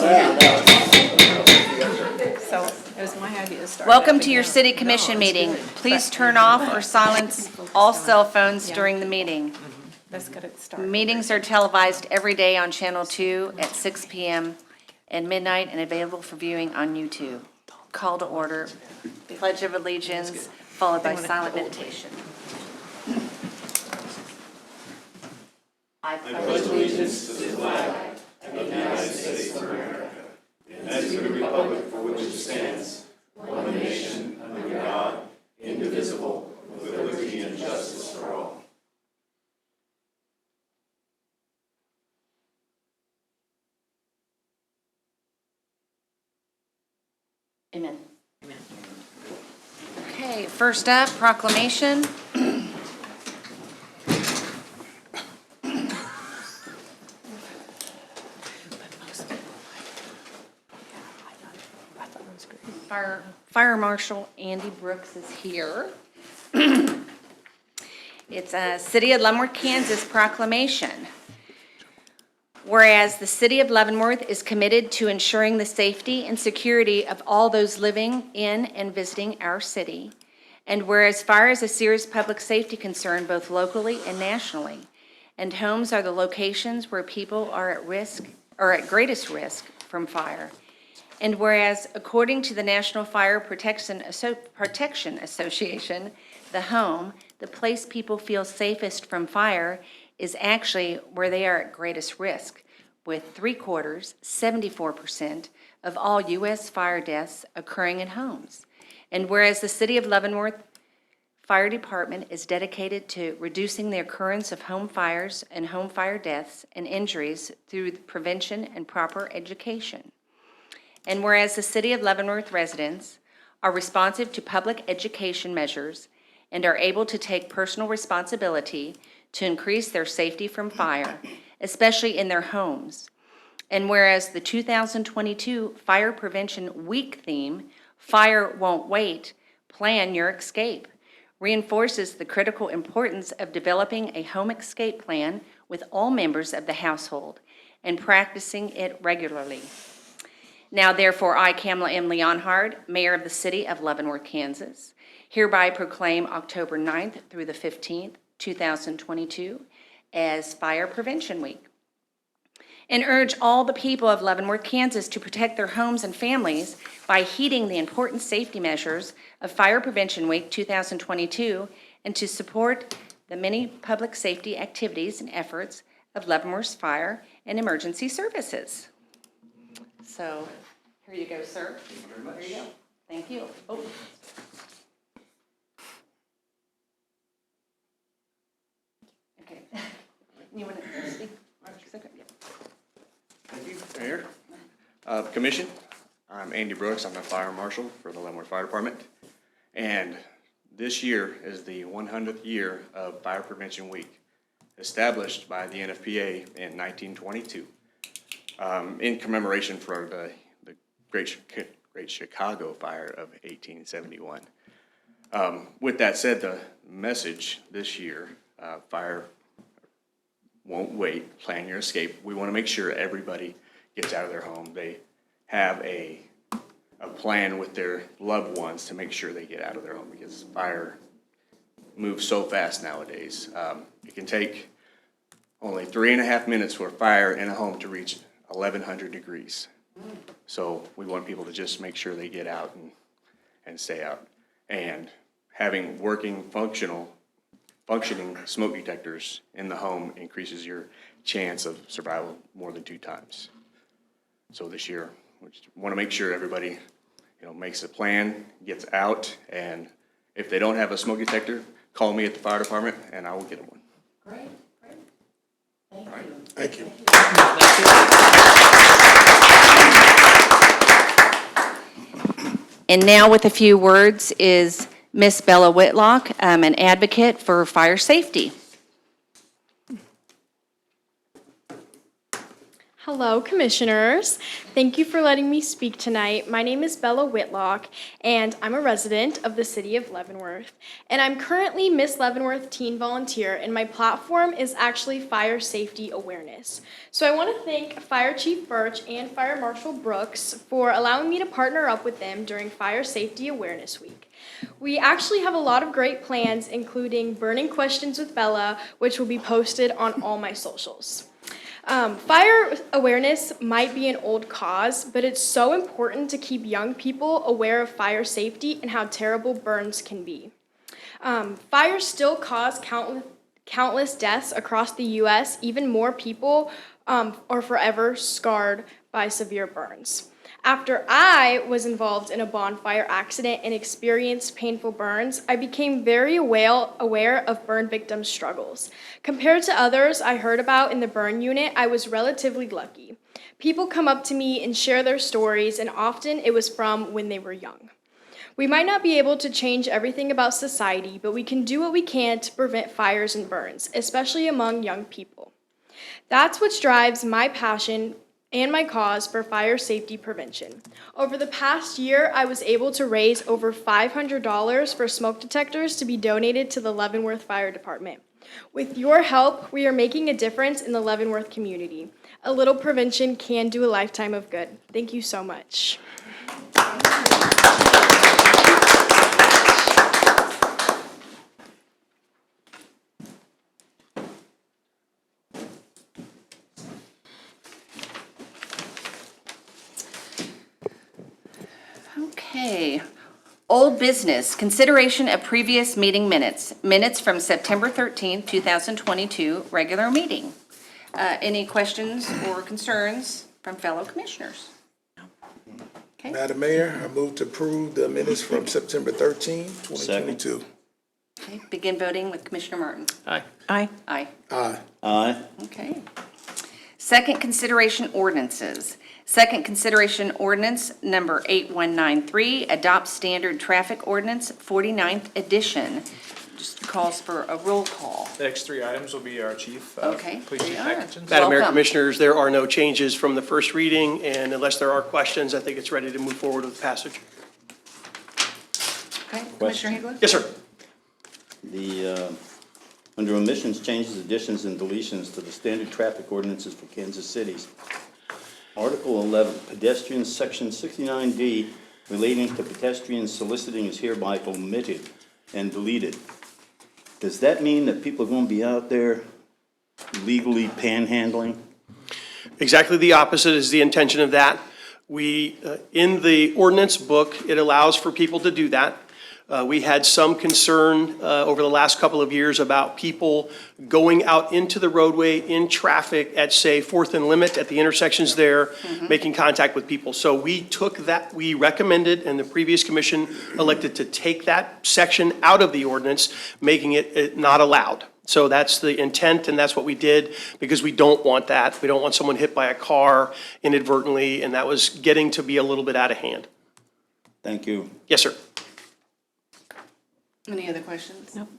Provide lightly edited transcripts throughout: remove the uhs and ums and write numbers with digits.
So it was my idea to start. Welcome that to your again. city commission meeting. Please turn off or silence all cell phones during the meeting. Let's get it started. Meetings are televised every day on Channel 2 at 6 p.m. and midnight and available for viewing on YouTube. Call to order, Pledge of Allegiance, followed by silent meditation. I pledge allegiance to the flag of the United States of America and to the republic for which it stands, one nation, under God, indivisible, with liberty and justice for all. Amen. Amen. Okay, first up, proclamation. Fire Marshal Andy Brooks is here. It's a City of Leavenworth, Kansas proclamation. Whereas the City of Leavenworth is committed to ensuring the safety and security of all those living in and visiting our city, and whereas fire is a serious public safety concern both locally and nationally, and homes are the locations where people are at risk or at greatest risk from fire, and whereas according to the National Fire Protection Association, the home, the place people feel safest from fire, is actually where they are at greatest risk, with 3/4, 74% of all U.S. fire deaths occurring in homes. And whereas the City of Leavenworth Fire Department is dedicated to reducing the occurrence of home fires and home fire deaths and injuries through prevention and proper education. And whereas the City of Leavenworth residents are responsive to public education measures and are able to take personal responsibility to increase their safety from fire, especially in their homes. And whereas the 2022 Fire Prevention Week theme, Fire Won't Wait, Plan Your Escape, reinforces the critical importance of developing a home escape plan with all members of the household and practicing it regularly. Now, therefore, I, Kamala M. Leonhard, Mayor of the City of Leavenworth, Kansas, hereby proclaim October 9th through the 15th, 2022, as Fire Prevention Week, and urge all the people of Leavenworth, Kansas to protect their homes and families by heeding the important safety measures of Fire Prevention Week 2022 and to support the many public safety activities and efforts of Leavenworth's Fire and Emergency Services. So, here you go, sir. Thank you very much. Here you go. Thank you. Oh. Okay. You want to speak? Yeah. Thank you, Mayor. Commission, I'm Andy Brooks. I'm the Fire Marshal for the Leavenworth Fire Department. And this year is the 100th year of Fire Prevention Week, established by the NFPA in 1922, in commemoration for the Great Chicago Fire of 1871. With that said, the message this year, Fire Won't Wait, Plan Your Escape. We want to make sure everybody gets out of their home. They have a plan with their loved ones to make sure they get out of their home, because fire moves so fast nowadays. It can take only 3.5 minutes for a fire in a home to reach 1,100 degrees. So we want people to just make sure they get out and stay out. And having functioning smoke detectors in the home increases your chance of survival more than 2 times. So this year, we want to make sure everybody, makes a plan, gets out, and if they don't have a smoke detector, call me at the fire department and I will get them one. Great. Thank you. Thank you. And now with a few words is Miss Bella Whitlock, an advocate for fire safety. Hello, Commissioners. Thank you for letting me speak tonight. My name is Bella Whitlock, and I'm a resident of the city of Leavenworth. And I'm currently Miss Leavenworth Teen Volunteer, and my platform is actually fire safety awareness. So I want to thank Fire Chief Birch and Fire Marshal Brooks for allowing me to partner up with them during Fire Safety Awareness Week. We actually have a lot of great plans, including Burning Questions with Bella, which will be posted on all my socials. Fire awareness might be an old cause, but it's so important to keep young people aware of fire safety and how terrible burns can be. Fires still cause countless deaths across the U.S. Even more people are forever scarred by severe burns. After I was involved in a bonfire accident and experienced painful burns, I became very aware of burn victims' struggles. Compared to others I heard about in the burn unit, I was relatively lucky. People come up to me and share their stories, and often it was from when they were young. We might not be able to change everything about society, but we can do what we can to prevent fires and burns, especially among young people. That's what drives my passion and my cause for fire safety prevention. Over the past year, I was able to raise over $500 for smoke detectors to be donated to the Leavenworth Fire Department. With your help, we are making a difference in the Leavenworth community. A little prevention can do a lifetime of good. Thank you so much. Okay. Old business, consideration of previous meeting minutes. Minutes from September 13th, 2022, regular meeting. Any questions or concerns from fellow commissioners? Okay. Madam Mayor, I move to approve the minutes from September 13, 2022. Okay. Begin voting with Commissioner Martin. Aye. Aye. Aye. Aye. Aye. Okay. Second consideration ordinances. Second consideration ordinance number 8193, adopt standard traffic ordinance, 49th edition. Just calls for a roll call. The next three items will be our chief. Okay, Police Chief they are. Atkinson. Madam Mayor, Welcome. Commissioners, there are no changes from the first reading, and unless there are questions, I think it's ready to move forward with passage. Okay, Commissioner Hagler? Yes, sir. The, under omissions, changes, additions, and deletions to the standard traffic ordinances for Kansas City's. Article 11, pedestrians, section 69D, relating to pedestrians soliciting is hereby omitted and deleted. Does that mean that people are going to be out there legally panhandling? Exactly the opposite is the intention of that. We, in the ordinance book, it allows for people to do that. We had some concern over the last couple of years about people going out into the roadway in traffic at, say, 4th and Limit at the intersections there, making contact with people. So we took that, we recommended, and the previous commission elected to take that section out of the ordinance, making it not allowed. So that's the intent, and that's what we did, because we don't want that. We don't want someone hit by a car inadvertently, and that was getting to be a little bit out of hand. Thank you. Yes, sir. Any other questions? Nope.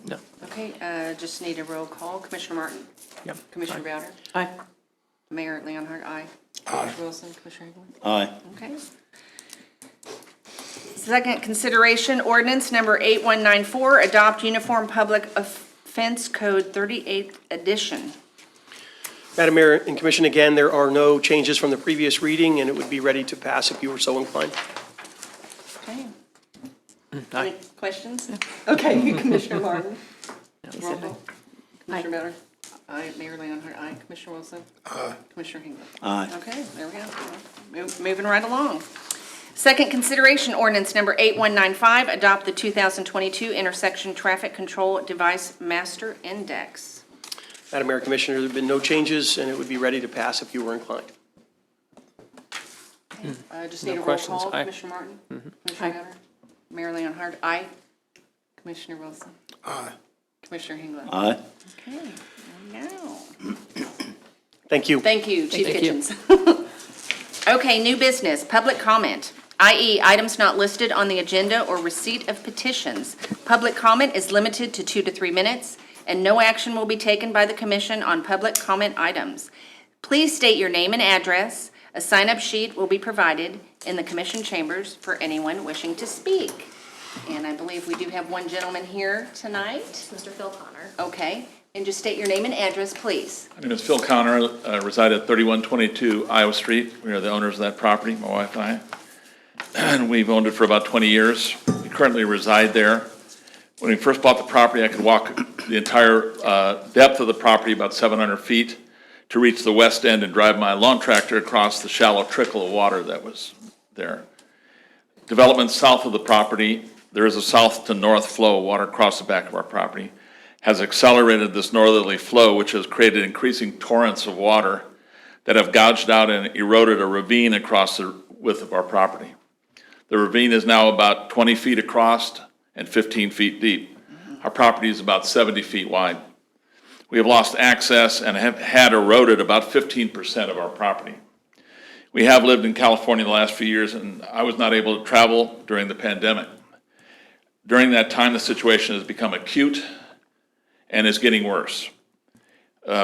No. Okay, just need a roll call. Commissioner Martin? Yep. Commissioner Bowder? Aye. Mayor Leonhardt, aye. Commissioner Wilson, Commissioner Hagler? Aye. Okay. Second consideration ordinance number 8194, adopt Uniform Public Offense Code 38th edition. Madam Mayor and Commission, again, there are no changes from the previous reading, and it would be ready to pass if you were so inclined. Okay. Aye. Any questions? Okay, Commissioner Martin? He Roll said call. Commissioner Bowder? Aye. Mayor Leonhardt, aye. Commissioner Wilson? Aye. Commissioner Hagler? Aye. Okay, there we go. Moving right along. Second consideration ordinance number 8195, adopt the 2022 intersection traffic control device master index. Madam Mayor, Commissioner, there have been no changes, and it would be ready to pass if you were inclined. Just need a roll questions. call. Aye. Commissioner Martin? Commissioner Aye. Bowder? Mayor Leonhardt, aye. Commissioner Wilson? Aye. Commissioner Hagler? Aye. Okay, now. Thank you. Thank you, Chief Thank you. Kitchens. Okay, new business, public comment, i.e. items not listed on the agenda or receipt of petitions. Public comment is limited to 2 to 3 minutes, and no action will be taken by the commission on public comment items. Please state your name and address. A sign-up sheet will be provided in the commission chambers for anyone wishing to speak. And I believe we do have one gentleman here tonight. Mr. Phil Connor. Okay, and just state your name and address, please. My name is Phil Connor, reside at 3122 Iowa Street. We are the owners of that property, my wife and I. And we've owned it for about 20 years. We currently reside there. When we first bought the property, I could walk the entire depth of the property, about 700 feet, to reach the west end and drive my lawn tractor across the shallow trickle of water that was there. Development south of the property, there is a south to north flow of water across the back of our property, has accelerated this northerly flow, which has created increasing torrents of water that have gouged out and eroded a ravine across the width of our property. The ravine is now about 20 feet across and 15 feet deep. Our property is about 70 feet wide. We have lost access and have had eroded about 15% of our property. We have lived in California the last few years, and I was not able to travel during the pandemic. During that time, the situation has become acute and is getting worse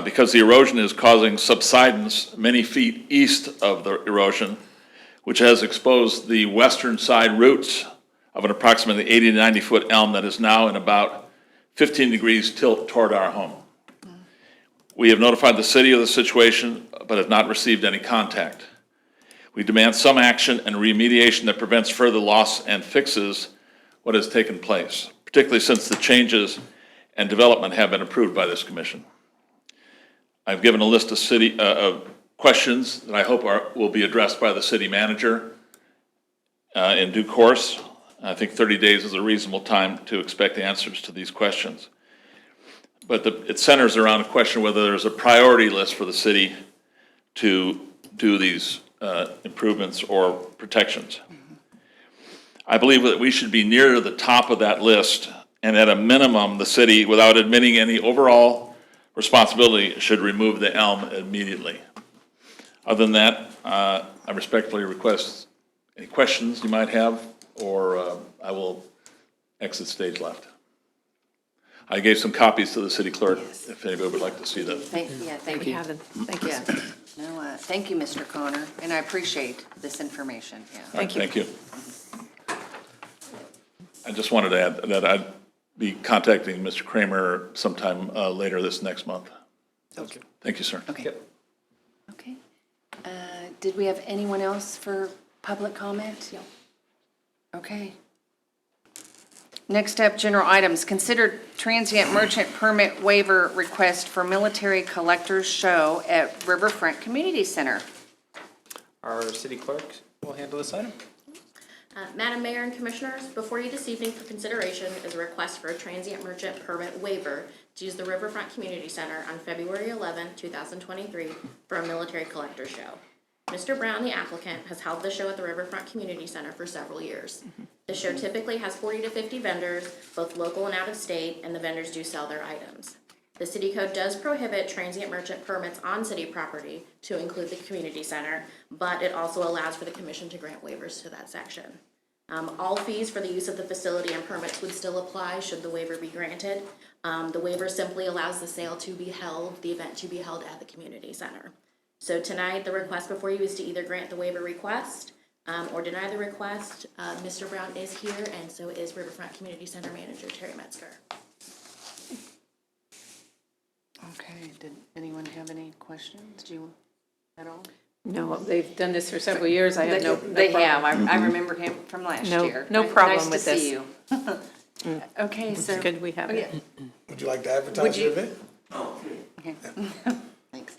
because the erosion is causing subsidence many feet east of the erosion, which has exposed the western side roots of an approximately 80 to 90 foot elm that is now in about 15 degrees tilt toward our home. We have notified the city of the situation, but have not received any contact. We demand some action and remediation that prevents further loss and fixes what has taken place, particularly since the changes and development have been approved by this commission. I've given a list of questions that I hope will be addressed by the city manager in due course. I think 30 days is a reasonable time to expect answers to these questions. But it centers around a question whether there's a priority list for the city to do these improvements or protections. I believe that we should be near the top of that list, and at a minimum, the city, without admitting any overall responsibility, should remove the elm immediately. Other than that, I respectfully request any questions you might have, or I will exit stage left. I gave some copies to the city clerk, if anybody would like to see them. Thank We you. have them. Thank you. Yeah. No, thank you, Mr. Connor, and I appreciate this information, yeah. Thank you. Thank you. I just wanted to add that I'd be contacting Mr. Kramer sometime later this next month. Okay. Thank you, sir. Okay. Okay. Did we have anyone else for public comment? No. Okay. Next up, general items. Consider transient merchant permit waiver request for military collectors show at Riverfront Community Center. Our city clerk will handle this item. Madam Mayor and Commissioners, before you this evening for consideration is a request for a transient merchant permit waiver to use the Riverfront Community Center on February 11, 2023 for a military collector show. Mr. Brown, the applicant, has held the show at the Riverfront Community Center for several years. The show typically has 40 to 50 vendors, both local and out of state, and the vendors do sell their items. The city code does prohibit transient merchant permits on city property to include the community center, but it also allows for the commission to grant waivers to that section. All fees for the use of the facility and permits would still apply should the waiver be granted. The waiver simply allows the sale to be held, the event to be held at the community center. So tonight, the request before you is to either grant the waiver request or deny the request. Mr. Brown is here, and so is Riverfront Community Center Manager Terry Metzger. Okay, did anyone have any questions? Do you at all? No, they've done this for several years. I have no problem. They have. I remember him from last No- year. no problem with Nice to this. see you. Okay, so. It's good we have Oh, it. yeah. Would you like to advertise your event? Okay. Thanks.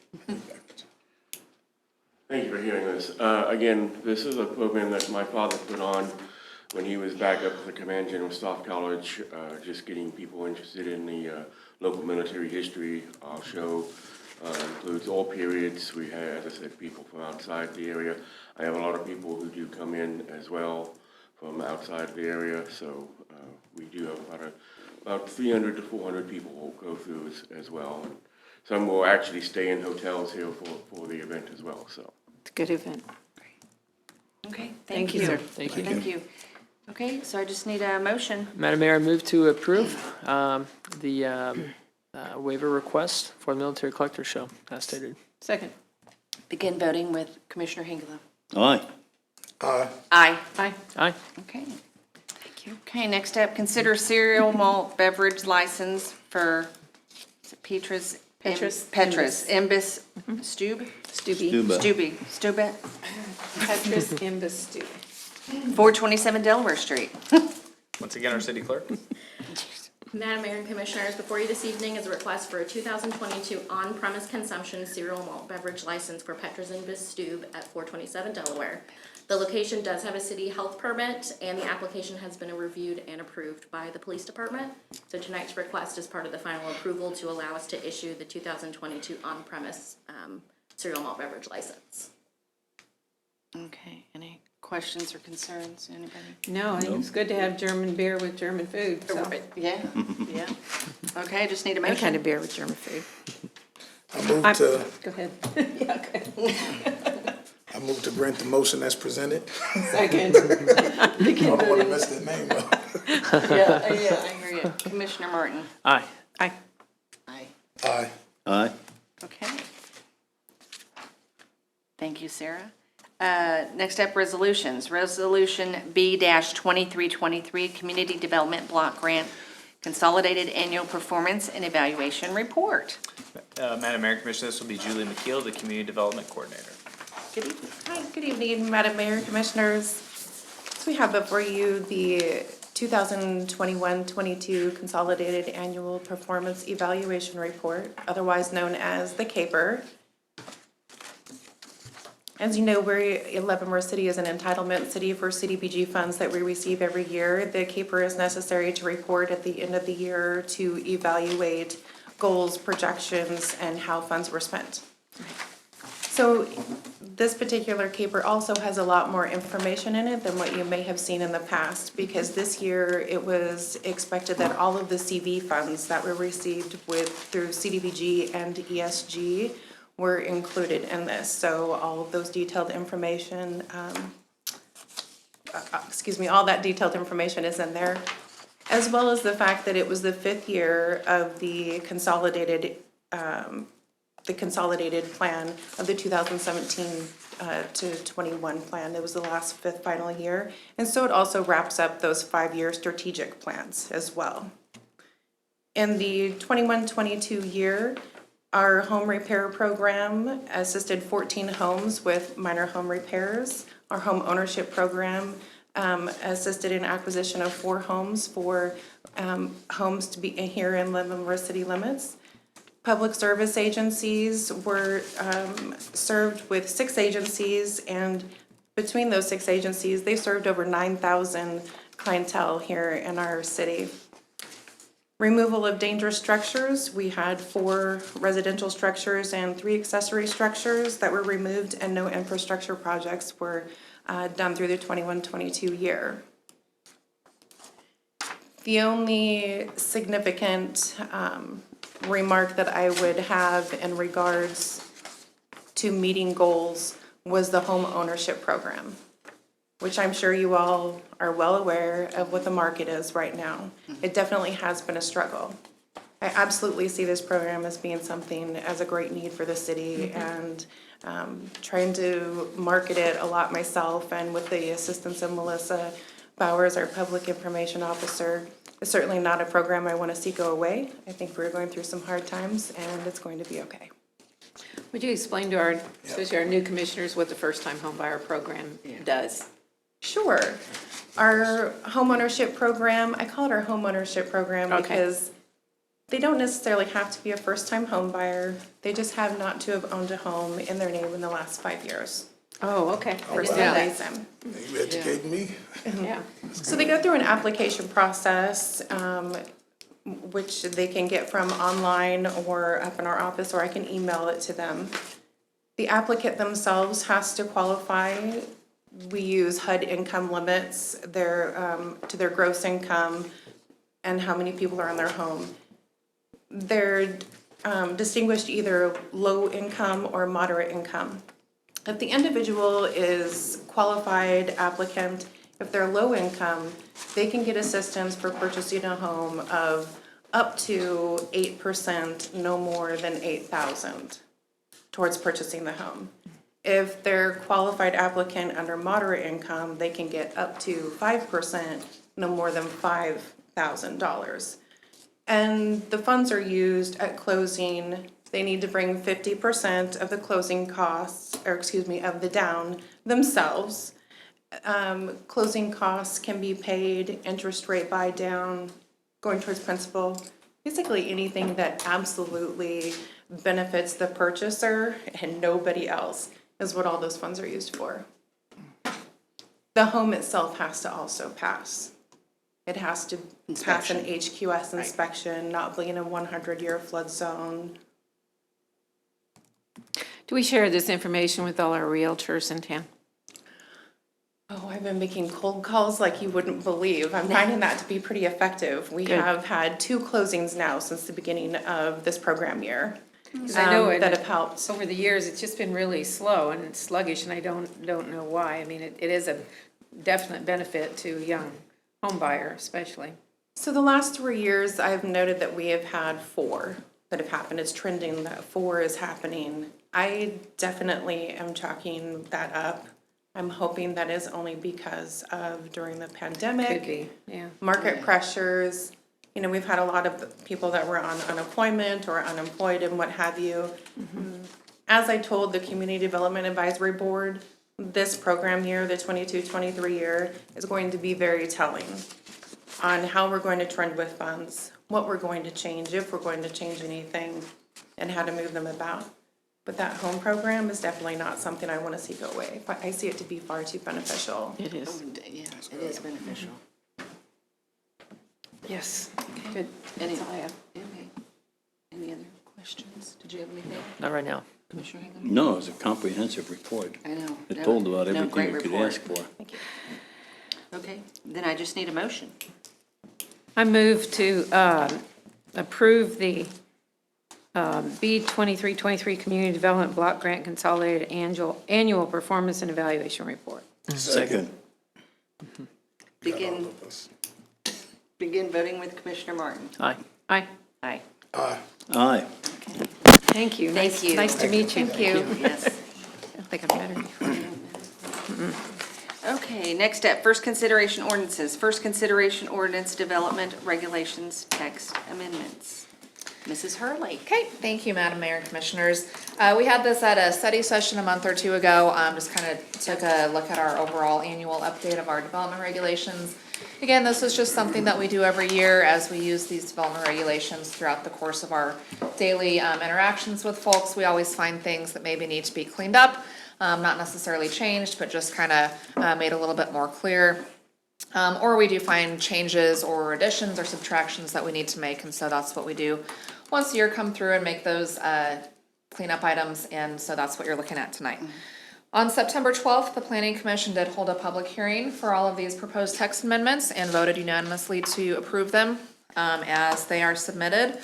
Thank you for hearing this. Again, this is a program that my father put on when he was back up at the Command General Staff College, just getting people interested in the local military history. Our show includes all periods. We have, as I said, people from outside the area. I have a lot of people who do come in as well from outside the area, so we do have about 300 to 400 people will go through as well. Some will actually stay in hotels here for the event as well, so. It's a good event. Okay, Thank you, sir. Thank you. Thank you. Okay, so I just need a motion. Madam Mayor, I move to approve the waiver request for the military collector show, as stated. Second. Begin voting with Commissioner Hengela. Aye. Aye. Aye. Aye. Okay. Thank you. Okay, next up, consider cereal malt beverage license for is it Petrus. Petrus Imbis Stube? Stube. Petrus Imbus Stew. 427 Delaware Street. Once again, our city clerk. Madam Mayor and Commissioners, before you this evening is a request for a 2022 on-premise consumption cereal malt beverage license for Petrus and Stube at 427 Delaware. The location does have a city health permit, and the application has been reviewed and approved by the police department. So tonight's request is part of the final approval to allow us to issue the 2022 on-premise cereal malt beverage license. Okay, any questions or concerns, anybody? No, I think it's good to have German beer with German food, so. Yeah, yeah. Okay, just need a Any kind motion. of beer with German food. I move to, Go ahead. Yeah, okay. I move to grant the motion as presented. Second. I don't want to mess that name up. Yeah, I hear you. Commissioner Martin? Aye. Aye. Aye. Aye. Aye. Okay. Thank you, Sarah. Next up, resolutions. Resolution B-2323, Community Development Block Grant, Consolidated Annual Performance and Evaluation Report. Madam Mayor and Commissioner, this will be Julie McKeel, the Community Development Coordinator. Good evening. Hi, good evening, Madam Mayor, Commissioners. So we have before you the 2021-22 Consolidated Annual Performance Evaluation Report, otherwise known as the CAPER. As you know, Leavenworth City is an entitlement city for CDBG funds that we receive every year. The CAPER is necessary to report at the end of the year to evaluate goals, projections, and how funds were spent. So this particular CAPER also has a lot more information in it than what you may have seen in the past, because this year it was expected that all of the CV funds that were received through CDBG and ESG were included in this. So all of those detailed information, all that detailed information is in there, as well as the fact that it was the 5th year of the consolidated plan of the 2017 to 21 plan. It was the last 5th final year. And so it also wraps up those 5-year strategic plans as well. In the 21-22 year, our home repair program assisted 14 homes with minor home repairs. Our home ownership program assisted in acquisition of 4 homes for homes to be here in Leavenworth city limits. Public service agencies were served with 6 agencies, and between those 6 agencies, they served over 9,000 clientele here in our city. Removal of dangerous structures, we had 4 residential structures and 3 accessory structures that were removed, and no infrastructure projects were done through the 21-22 year. The only significant remark that I would have in regards to meeting goals was the home ownership program, which I'm sure you all are well aware of what the market is right now. It definitely has been a struggle. I absolutely see this program as being something as a great need for the city, and trying to market it a lot myself, and with the assistance of Melissa Bowers, our public information officer. It's certainly not a program I want to see go away. I think we're going through some hard times, and it's going to be okay. Would you explain to our, especially our new commissioners, what the first-time home buyer program does? Sure. Our homeownership program, I call it our homeownership program because they don't necessarily have to be a first-time home buyer. They just have not to have owned a home in their name in the last 5 years. Oh, okay. For some reason. You educate me. Yeah. So they go through an application process, which they can get from online or up in our office, or I can email it to them. The applicant themselves has to qualify. We use HUD income limits, to their gross income and how many people are in their home. They're distinguished either low income or moderate income. If the individual is qualified applicant, if they're low income, they can get assistance for purchasing a home of up to 8%, no more than $8,000 towards purchasing the home. If they're qualified applicant under moderate income, they can get up to 5%, no more than $5,000. And the funds are used at closing. They need to bring 50% of the closing costs, or excuse me, of the down themselves. Closing costs can be paid, interest rate buy down, going towards principal. Basically anything that absolutely benefits the purchaser and nobody else is what all those funds are used for. The home itself has to also pass. It has to pass an HQS inspection, not be in a 100-year flood zone. Do we share this information with all our realtors in town? Oh, I've been making cold calls like you wouldn't believe. I'm finding that to be pretty effective. We Good. have had 2 closings now since the beginning of this program year. 'Cause I know that have helped. over the years, it's just been really slow and sluggish, and I don't know why. I mean, it is a definite benefit to young home buyer especially. So the last 3 years, I've noted that we have had 4 that have happened. It's trending that 4 is happening. I definitely am chalking that up. I'm hoping that is only because of during the pandemic. Could be, yeah. Market pressures. You know, we've had a lot of people that were on unemployment or unemployed and what have you. As I told the Community Development Advisory Board, this program year, the 22-23 year, is going to be very telling on how we're going to trend with funds, what we're going to change, if we're going to change anything, and how to move them about. But that home program is definitely not something I want to see go away. But I see it to be far too beneficial. It is. Yeah, it is beneficial. Yes, good. Any, That's all I have. okay. Any other questions? Did you have anything, Not right now. Commissioner Hingham? No, it was a comprehensive report. I know. It No, told about no, everything great you could report. ask for. Okay, then I just need a motion. I move to approve the B2323 Community Development Block Grant Consolidated Annual Performance and Evaluation Report. Second. Begin voting with Commissioner Martin. Aye. Aye. Aye. Aye. Thank you. Thank you. Nice to meet you. Thank you. Yes. I think I've met her before. Okay, next up, first consideration ordinances. First consideration ordinance development regulations text amendments. Mrs. Hurley. Okay, thank you, Madam Mayor and Commissioners. We had this at a study session a month or 2 ago, just kind of took a look at our overall annual update of our development regulations. Again, this is just something that we do every year as we use these development regulations throughout the course of our daily interactions with folks. We always find things that maybe need to be cleaned up, not necessarily changed, but just kind of made a little bit more clear. Or we do find changes or additions or subtractions that we need to make, and so that's what we do once a year, come through and make those cleanup items, and so that's what you're looking at tonight. On September 12th, the Planning Commission did hold a public hearing for all of these proposed text amendments and voted unanimously to approve them as they are submitted.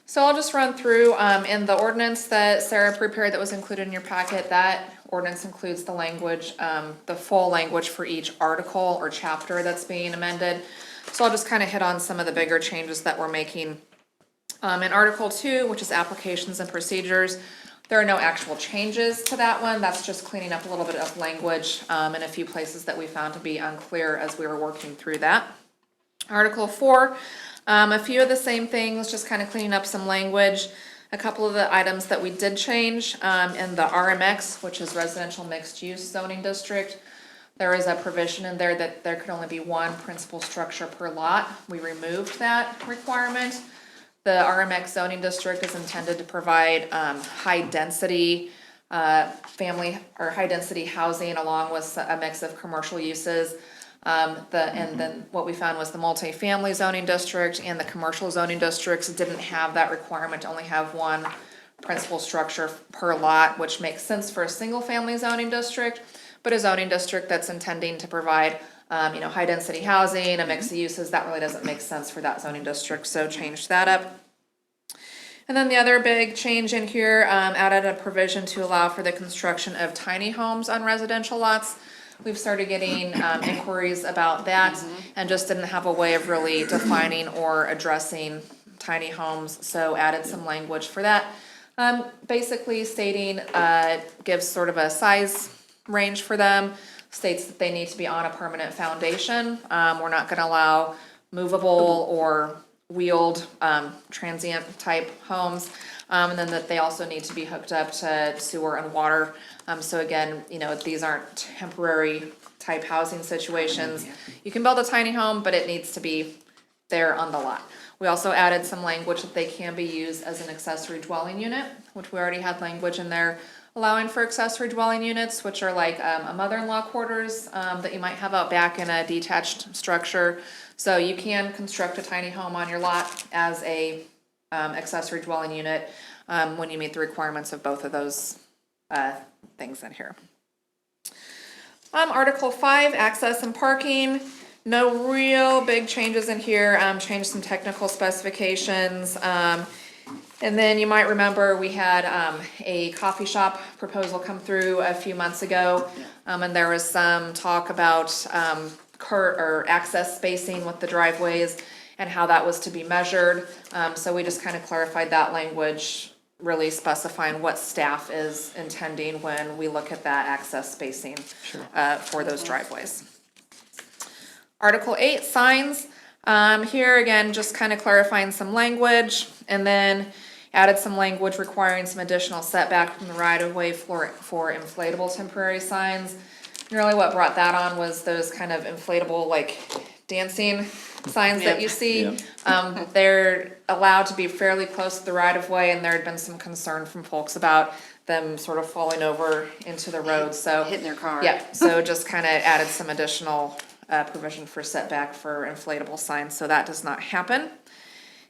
So I'll just run through in the ordinance that Sarah prepared that was included in your packet. That ordinance includes the language, the full language for each article or chapter that's being amended. So I'll just kind of hit on some of the bigger changes that we're making. In Article 2, which is applications and procedures, there are no actual changes to that one. That's just cleaning up a little bit of language in a few places that we found to be unclear as we were working through that. Article 4, a few of the same things, just kind of cleaning up some language. A couple of the items that we did change in the RMX, which is Residential Mixed Use Zoning District, there is a provision in there that there could only be one principal structure per lot. We removed that requirement. The RMX zoning district is intended to provide high-density family or high-density housing along with a mix of commercial uses. And then what we found was the multifamily zoning district and the commercial zoning districts didn't have that requirement to only have one principal structure per lot, which makes sense for a single-family zoning district, but a zoning district that's intending to provide high-density housing, a mix of uses, that really doesn't make sense for that zoning district, so changed that up. And then the other big change in here, added a provision to allow for the construction of tiny homes on residential lots. We've started getting inquiries about that and just didn't have a way of really defining or addressing tiny homes, so added some language for that. Basically stating, gives sort of a size range for them, states that they need to be on a permanent foundation. We're not gonna allow movable or wheeled, transient type homes. And then that they also need to be hooked up to sewer and water. So again, you know, these aren't temporary type housing situations. You can build a tiny home, but it needs to be there on the lot. We also added some language that they can be used as an accessory dwelling unit, which we already had language in there allowing for accessory dwelling units, which are like a mother-in-law quarters that you might have out back in a detached structure. So you can construct a tiny home on your lot as a accessory dwelling unit when you meet the requirements of both of those things in here. Article 5, access and parking. No real big changes in here. Changed some technical specifications. And then you might remember we had a coffee shop proposal come through a few months ago. And there was some talk about access spacing with the driveways and how that was to be measured. So we just kind of clarified that language, really specifying what staff is intending when we look at that access spacing for those driveways. Article 8, signs. Here again, just kind of clarifying some language, and then added some language requiring some additional setback from the right-of-way for inflatable temporary signs. And really what brought that on was those kind of inflatable, like, dancing signs that you see. They're allowed to be fairly close to the right-of-way, and there had been some concern from folks about them sort of falling over into the road, so. Hitting their car. Yeah, so just kind of added some additional provision for setback for inflatable signs, so that does not happen.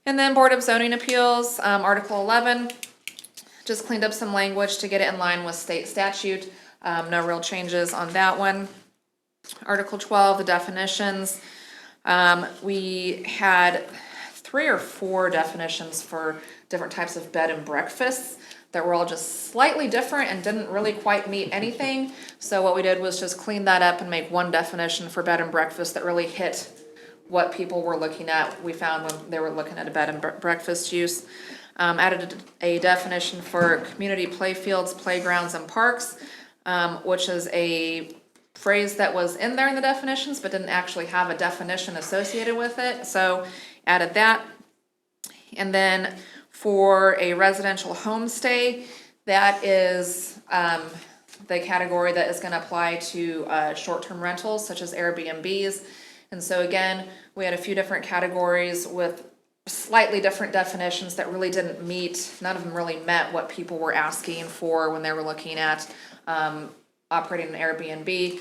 And then Board of Zoning Appeals, Article 11, just cleaned up some language to get it in line with state statute. No real changes on that one. Article 12, the definitions. We had 3 or 4 definitions for different types of bed and breakfasts that were all just slightly different and didn't really quite meet anything. So what we did was just clean that up and make one definition for bed and breakfast that really hit what people were looking at. We found when they were looking at a bed and breakfast use. Added a definition for community playfields, playgrounds, and parks, which is a phrase that was in there in the definitions but didn't actually have a definition associated with it. So added that. And then for a residential homestay, that is the category that is going to apply to short-term rentals such as Airbnbs. And so again, we had a few different categories with slightly different definitions that really didn't meet, none of them really met what people were asking for when they were looking at operating an Airbnb.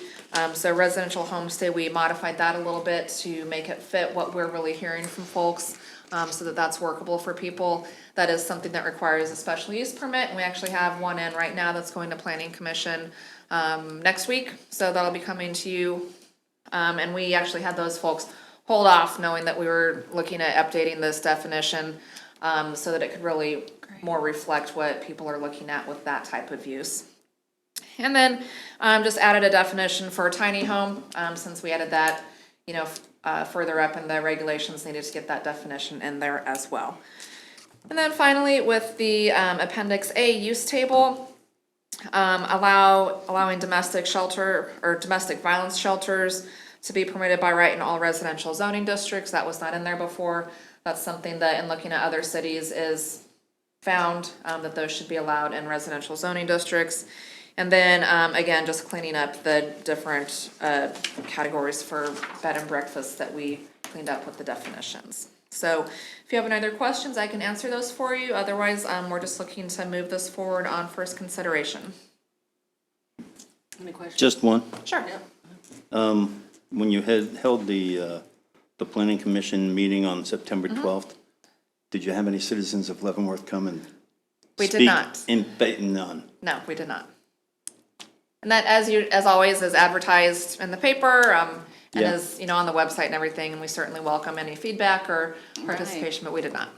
So residential homestay, we modified that a little bit to make it fit what we're really hearing from folks, so that that's workable for people. That is something that requires a special use permit, and we actually have one in right now that's going to Planning Commission next week, so that'll be coming to you. And we actually had those folks hold off knowing that we were looking at updating this definition so that it could really more reflect what people are looking at with that type of use. And then just added a definition for a tiny home, since we added that, further up in the regulations, needed to get that definition in there as well. And then finally, with the Appendix A use table, allowing domestic shelter or domestic violence shelters to be permitted by right in all residential zoning districts. That was not in there before. That's something that in looking at other cities is found that those should be allowed in residential zoning districts. And then again, just cleaning up the different categories for bed and breakfast that we cleaned up with the definitions. So if you have any other questions, I can answer those for you. Otherwise, we're just looking to move this forward on first consideration. Any questions? Just one. Sure. When you held the planning commission meeting on September 12th, did you have any citizens of Leavenworth come and We speak? did not. None. No, we did not. And that, as always, is advertised in the paper, and Yeah. is, on the website and everything, and we certainly welcome any feedback or participation, but we did not.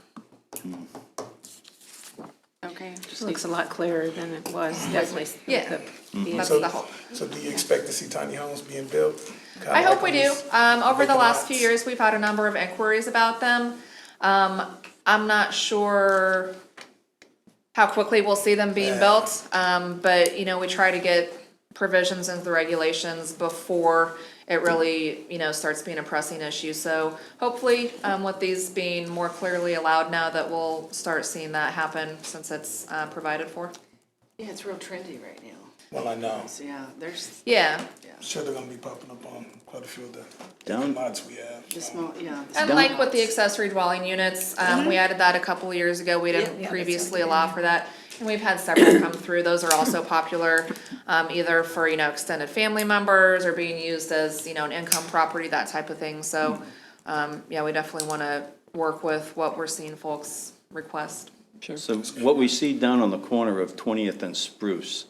Okay. Just looks a lot clearer than it was, definitely. Yeah. That's So- the hope. So do you expect to see tiny homes being built? Kinda I hope like we on do. these Over the vacant last lots? few years, we've had a number of inquiries about them. I'm not sure how quickly we'll see them being built. But, you know, we try to get provisions into the regulations before it really, you know, starts being a pressing issue. So hopefully, with these being more clearly allowed now, that we'll start seeing that happen since it's provided for. Yeah, it's real trendy right now. Well, I know. So, yeah, there's Yeah. Sure, they're gonna be popping up on quite a few of the Down- lots we have. the small, yeah. the And small like with the lots. accessory dwelling units, we added that a couple of years ago. We didn't Yeah, previously allow for that. And we've had several come through. Those are also popular, either for, you know, extended family members or being used as, you know, an income property, that type of thing. So, yeah, we definitely want to work with what we're seeing folks request. So what we see down on the corner of 20th and Spruce,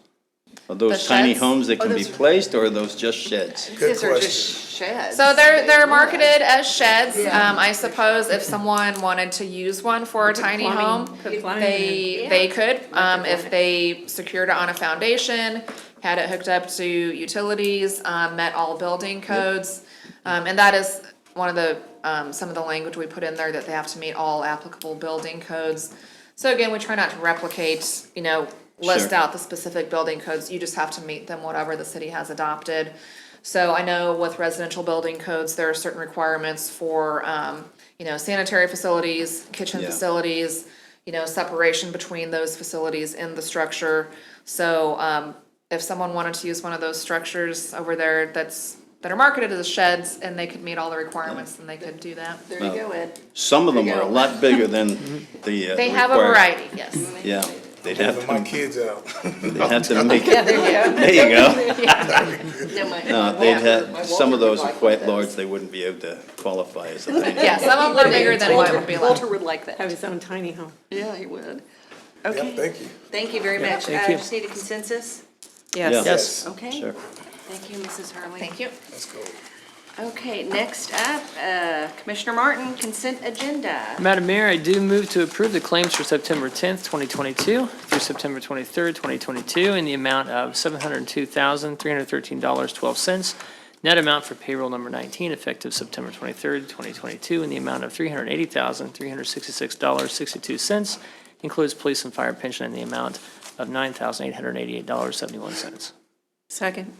are those The tiny sheds? homes that can be placed, or are those just sheds? Good These are question. just sheds. So they're marketed as sheds. I suppose if someone wanted to use one for a tiny home, they could. If they secured it on a foundation, had it hooked up to utilities, met all building codes. And that is one of the, some of the language we put in there, that they have to meet all applicable building codes. So again, we try not to replicate, you know, list Sure. out the specific building codes. You just have to meet them, whatever the city has adopted. So I know with residential building codes, there are certain requirements for, you know, sanitary facilities, kitchen Yeah. facilities, you know, separation between those facilities in the structure. So, if someone wanted to use one of those structures over there that are marketed as sheds and they could meet all the requirements, then they could do that. There you go, Ed. Some of them There you are a go. lot bigger than the. They have a required- variety, yes. Yeah, they'd have Moving my to, kids out. they'd have to make, Yeah, there you go. there you go. Yeah, my They'd my have, some of Walter those would are like quite those. large, they wouldn't be able to qualify as a tiny. Yeah, some of them are bigger than what would be allowed. Walter would like that. Have his own tiny home. Yeah, he would. Yeah, Okay, thank you. Thank you very much. thank you. Just need a consensus? Yeah. Yes. Okay. Sure. Thank you, Mrs. Hurley. Thank you. Let's go. Okay, next up, Commissioner Martin, consent agenda. Madam Mayor, I do move to approve the claims for September 10th, 2022 through September 23rd, 2022 in the amount of $702,313.12. Net amount for payroll number 19 effective September 23rd, 2022 in the amount of $380,366.62. Includes police and fire pension in the amount of $9,888.71. Second.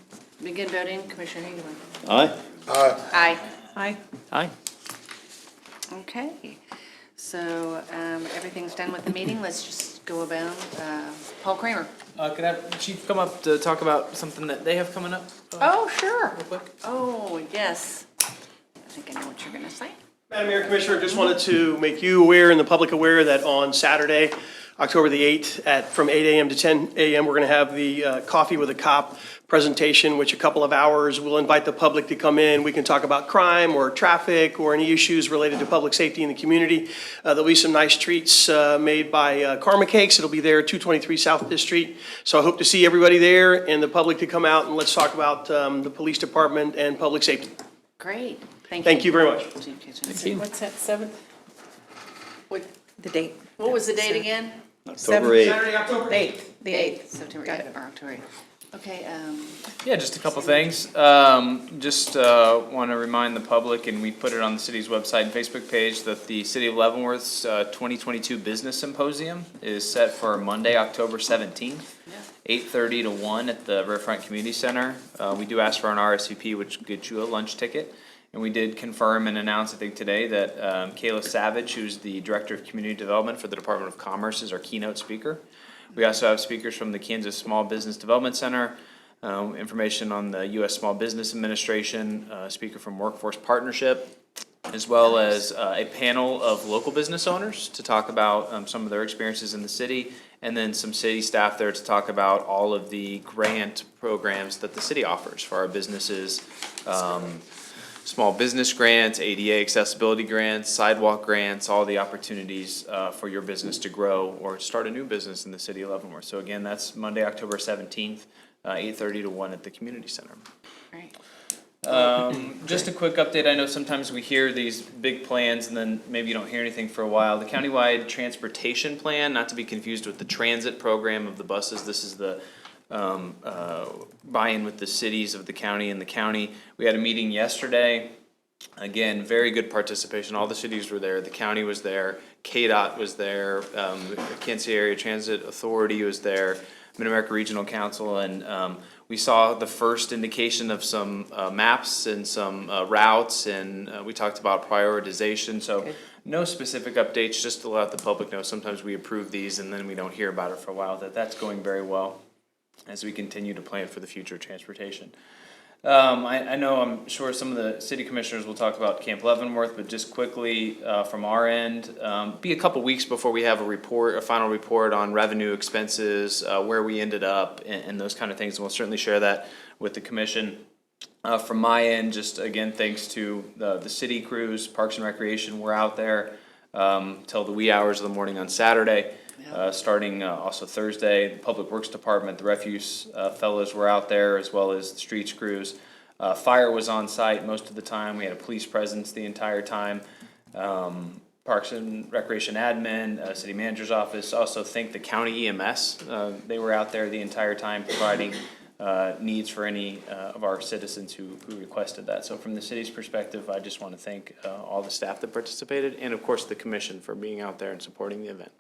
Begin voting, Commissioner Higgins. Aye? Aye. Aye. Aye. Okay, so everything's done with the meeting. Let's just go about, Paul Kramer. Could I have Chief come up to talk about something that they have coming up? Oh, sure. Real quick. Oh, yes. I think I know what you're gonna say. Madam Mayor, Commissioner, just wanted to make you aware and the public aware that on Saturday, October the 8th, from 8 a.m. to 10 a.m., we're going to have the Coffee with a Cop presentation, which a couple of hours, we'll invite the public to come in. We can talk about crime or traffic or any issues related to public safety in the community. There'll be some nice treats made by Karma Cakes. It'll be there, 223 South District Street. So I hope to see everybody there and the public to come out and let's talk about the police department and public safety. Great, thank you. Thank you very much. Thank you. What's that, 7th? What The date. what was the date again? October 8th. Saturday, October 8th. The 8th. September Got 8th, or October 8th. Okay, Yeah, just a couple things. Just want to remind the public, and we put it on the city's website and Facebook page, that the City of Leavenworth's 2022 Business Symposium is set for Monday, October 17th, 8:30 to 1 at the Riverfront Community Center. We do ask for an RSVP, which gets you a lunch ticket. And we did confirm and announce, I think today, that Kayla Savage, who's the Director of Community Development for the Department of Commerce, is our keynote speaker. We also have speakers from the Kansas Small Business Development Center, information on the U.S. Small Business Administration, speaker from Workforce Partnership, as well as a panel of local business owners to talk about some of their experiences in the city, and then some city staff there to talk about all of the grant programs that the city offers for our businesses. Small business grants, ADA accessibility grants, sidewalk grants, all the opportunities for your business to grow or start a new business in the city of Leavenworth. So again, that's Monday, October 17th, 8:30 to 1 at the community center. great. Just a quick update. I know sometimes we hear these big plans and then maybe you don't hear anything for a while. The countywide transportation plan, not to be confused with the transit program of the buses. This is the buy-in with the cities of the county and the county. We had a meeting yesterday Again, very good participation. All the cities were there. The county was there. KDOT was there. The Kansas City Area Transit Authority was there. Mid-America Regional Council, and we saw the first indication of some maps and some routes, and we talked about prioritization. So no specific updates, just to let the public know. Sometimes we approve these and then we don't hear about it for a while. That's going very well as we continue to plan for the future of transportation. I know, I'm sure some of the city commissioners will talk about Camp Leavenworth, but just quickly, from our end, be a couple weeks before we have a final report on revenue, expenses, where we ended up, and those kind of things, and we'll certainly share that with the commission. From my end, just again, thanks to the city crews, Parks and Recreation, we're out there, till the wee hours of the morning on Saturday. Starting also Thursday, the Public Works Department, the refuse fellows were out there, as well as the streets crews. Fire was on site most of the time. We had a police presence the entire time. Parks and Recreation admin, city manager's office. Also thank the county EMS. They were out there the entire time providing needs for any of our citizens who requested that. So from the city's perspective, I just want to thank all the staff that participated, and of course the commission for being out there and supporting the event.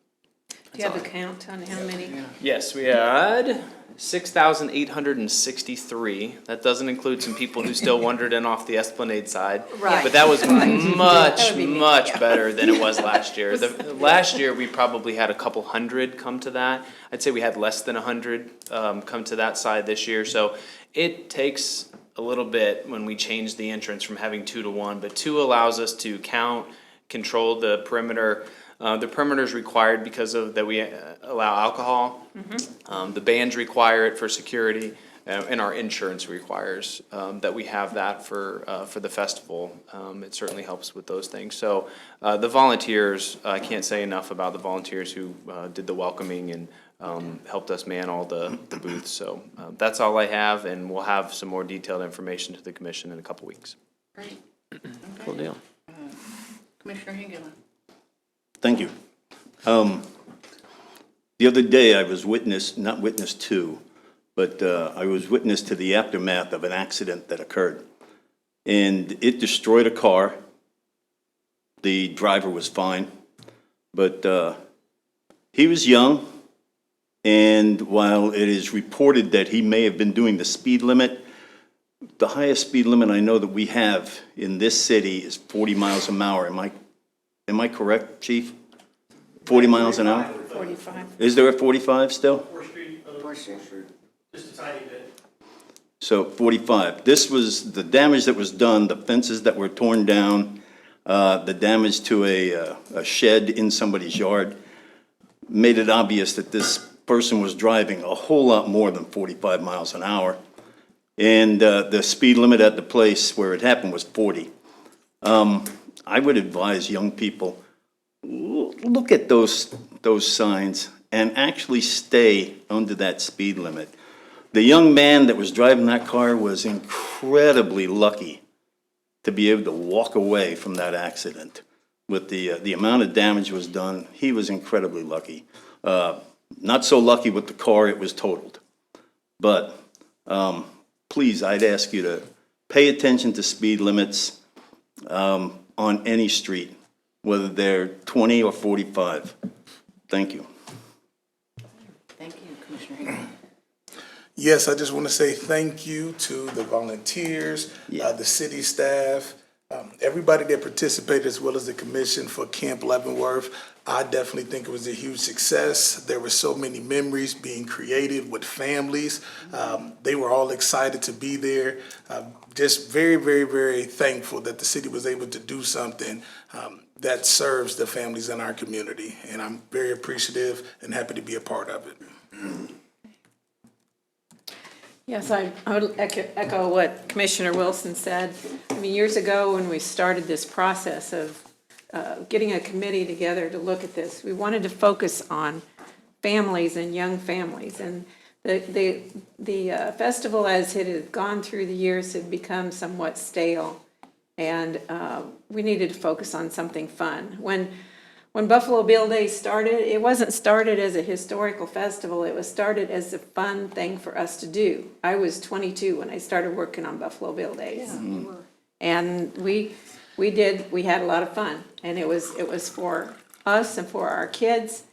Do you have a count on how many? Yes, we had 6,863. That doesn't include some people who still wandered in off the Esplanade side. Right. But that was much, That would be me, much yeah. better than it was last year. Last year, we probably had a couple hundred come to that. I'd say we had less than 100 come to that side this year. So it takes a little bit when we change the entrance from having 2 to 1, but 2 allows us to count, control the perimeter. The perimeter is required because of that we allow alcohol. The bands require it for security, and our insurance requires that we have that for the festival. It certainly helps with those things. So the volunteers, I can't say enough about the volunteers who did the welcoming and helped us man all the booths. So that's all I have, and we'll have some more detailed information to the commission in a couple weeks. Great. Cool deal. Commissioner Hengela. Thank you. The other day, I was not witness to, but I was witness to the aftermath of an accident that occurred. And it destroyed a car. The driver was fine, but he was young. And while it is reported that he may have been doing the speed limit, the highest speed limit I know that we have in this city is 40 miles an hour. Am I correct, Chief? 40 miles an hour? 45. Is there a 45 still? 4th Street. Just a tiny bit. So 45. This was the damage that was done, the fences that were torn down, the damage to a shed in somebody's yard, made it obvious that this person was driving a whole lot more than 45 miles an hour. And the speed limit at the place where it happened was 40. I would advise young people, look at those signs and actually stay under that speed limit. The young man that was driving that car was incredibly lucky to be able to walk away from that accident. With the amount of damage was done, he was incredibly lucky. Not so lucky with the car, it was totaled. But please, I'd ask you to pay attention to speed limits on any street, whether they're 20 or 45. Thank you. Thank you, Commissioner Hengela. Yes, I just want to say thank you to the volunteers, the city staff, everybody that participated, as well as the commission for Camp Leavenworth. I definitely think it was a huge success. There were so many memories being created with families. They were all excited to be there. Just very, very, very thankful that the city was able to do something that serves the families in our community. And I'm very appreciative and happy to be a part of it. Yes, I would echo what Commissioner Wilson said. I mean, years ago when we started this process of getting a committee together to look at this, we wanted to focus on families and young families. And the festival, as it had gone through the years, had become somewhat stale. And we needed to focus on something fun. When Buffalo Bill Day started, it wasn't started as a historical festival. It was started as a fun thing for us to do. I was 22 when I started working on Buffalo Bill Days. And we had a lot of fun, and it was for us and for our kids,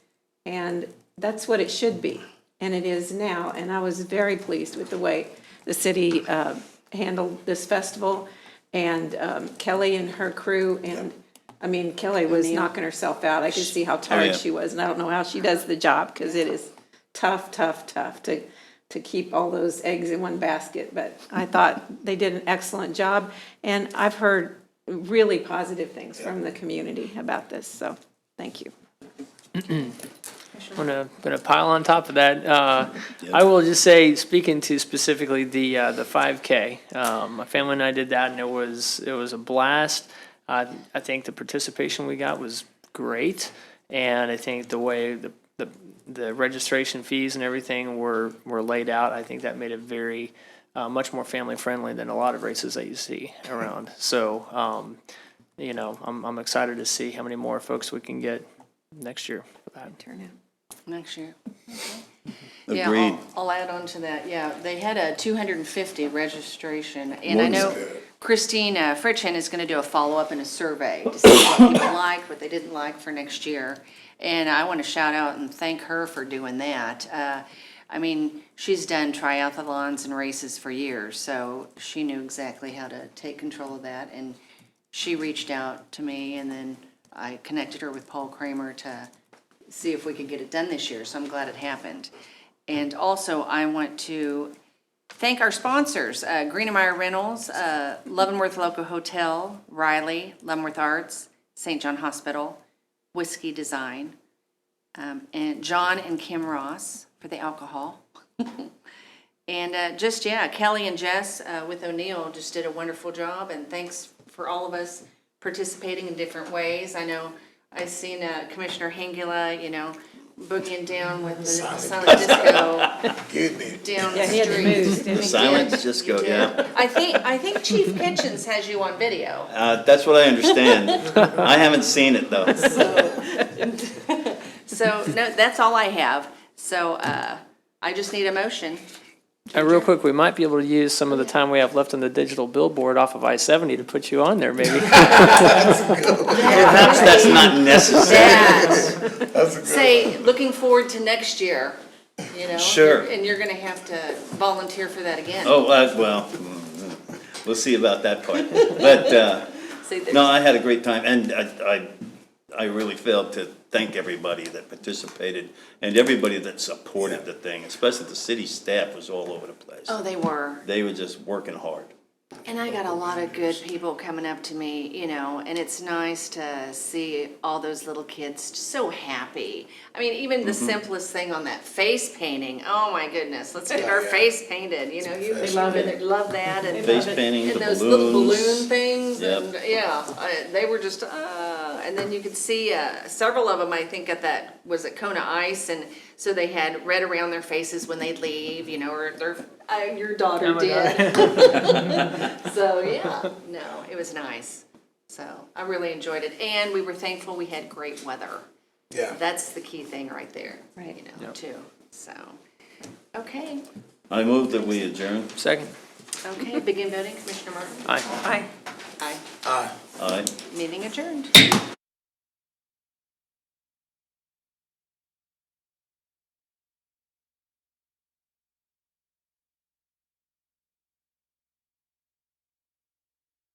and that's what it should be, and it is now. And I was very pleased with the way the city handled this festival, and Kelly and her crew, and I mean, Kelly was knocking herself out. I could see how tired she was, and I don't know how she does the job, because it is tough to keep all those eggs in one basket. But I thought they did an excellent job, and I've heard really positive things from the community about this, so thank you. I'm gonna pile on top of that. I will just say, speaking to specifically the 5K, my family and I did that, and it was a blast. I think the participation we got was great, and I think the way the registration fees and everything were laid out, I think that made it very much more family friendly than a lot of races that you see around. So, I'm excited to see how many more folks we can get next year for that. Turnout. Next year. Agreed. Yeah, I'll add on to that. Yeah, they had a 250 registration, and I know Christine Fritchen is going to do a follow-up and a survey to see what people liked, what they didn't like for next year. And I want to shout out and thank her for doing that. I mean, she's done triathlons and races for years, so she knew exactly how to take control of that. And she reached out to me, and then I connected her with Paul Kramer to see if we could get it done this year, so I'm glad it happened. And also, I want to thank our sponsors, Greenemeyer Rentals, Leavenworth Local Hotel, Riley, Leavenworth Arts, St. John Hospital, Whiskey Design, and John and Kim Ross for the alcohol. And Kelly and Jess with O'Neill just did a wonderful job, and thanks for all of us participating in different ways. I know I've seen Commissioner Hengula, boogieing down with the silent disco down the He had to move, street. didn't he? Silent disco, yeah. I think Chief Kitchens has you on video. That's what I understand. I haven't seen it, though. So, no, that's all I have. So, I just need a motion. Real quick, we might be able to use some of the time we have left on the digital billboard off of I-70 to put you on there, maybe. Perhaps that's not necessary. Say, looking forward to next year, Sure. And you're gonna have to volunteer for that again. Oh, well, we'll see about that part. But, See, no, I had a great time, and I really failed to thank everybody that participated and everybody that supported the thing, especially the city staff was all over the place. Oh, they were. They were just working hard. And I got a lot of good people coming up to me, and it's nice to see all those little kids so happy. I mean, even the simplest thing on that face painting, oh my goodness, let's get our face painted, they love it. They love that. And Face painting, and the those little balloons. balloon things, Yep. and they were just, and then you could see several of them, I think, at that, was it Kona Ice, and so they had red around their faces when they'd leave, or your daughter did. So, it was nice. So, I really enjoyed it, and we were thankful we had great weather. Yeah. That's the key thing right there, too. So, okay. I move that we adjourn. Second. Okay, begin voting, Commissioner Martin? Aye. Aye. Aye. Aye. Meeting adjourned.